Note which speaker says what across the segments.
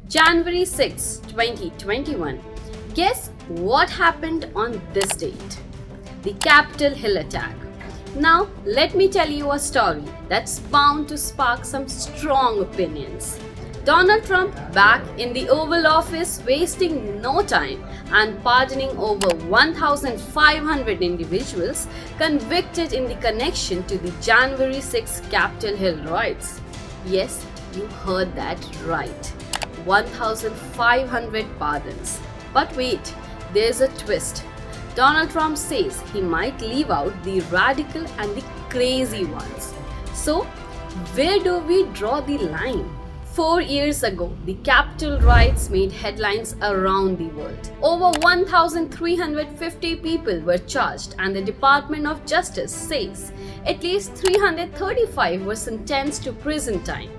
Speaker 1: January 6, 2021. Guess what happened on this date? The Capitol Hill attack. Now, let me tell you a story that's bound to spark some strong opinions. Donald Trump back in the Oval Office, wasting no time and pardoning over 1,500 individuals convicted in the connection to the January 6 Capitol Hill riots. Yes, you heard that right. 1,500 pardons. But wait, there's a twist. Donald Trump says he might leave out the radical and the crazy ones. So, where do we draw the line? 4 years ago, the Capitol riots made headlines around the world. Over 1,350 people were charged, and the Department of Justice says at least 335 were sentenced to prison time.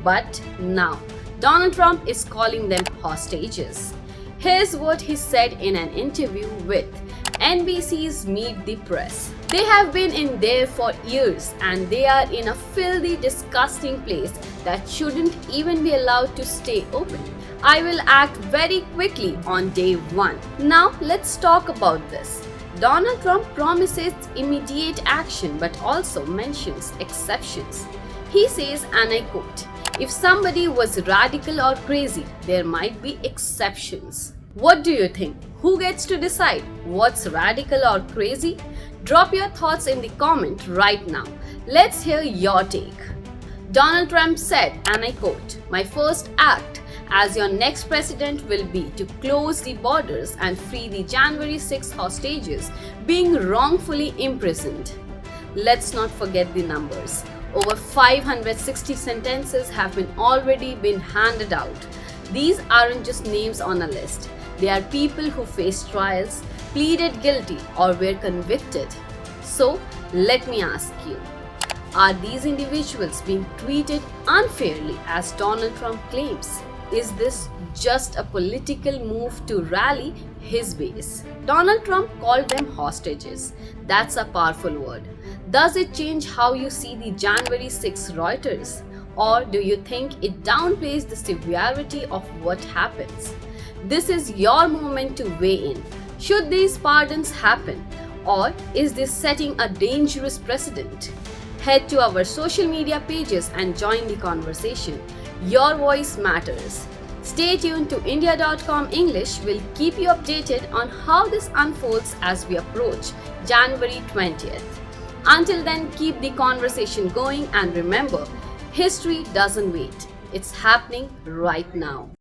Speaker 1: But now, Donald Trump is calling them hostages. Here's what he said in an interview with NBC's Meet the Press. They have been in there for years and they are in a filthy, disgusting place that shouldn't even be allowed to stay open. I will act very quickly on day one. Now let's talk about this. Donald Trump promises immediate action but also mentions exceptions. He says, and I quote, "If somebody was radical or crazy, there might be exceptions." What do you think? Who gets to decide what's radical or crazy? Drop your thoughts in the comment right now. Let's hear your take. Donald Trump said, and I quote, "My first act as your next president will be to close the borders and free the January 6 hostages being wrongfully imprisoned." Let's not forget the numbers. Over 560 sentences have already been handed out. These aren't just names on a list. They are people who faced trials, pleaded guilty, or were convicted. So, let me ask you, are these individuals being treated unfairly as Donald Trump claims? Is this just a political move to rally his base? Donald Trump called them hostages. That's a powerful word. Does it change how you see the January 6 Rioters? Or do you think it downplays the severity of what happens? This is your moment to weigh in. Should these pardons happen? Or is this setting a dangerous precedent? Head to our social media pages and join the conversation. Your voice matters. Stay tuned to India.com English. Will keep you updated on how this unfolds as we approach January 20th. Until then, keep the conversation going and remember, history doesn't wait. It's happening right now.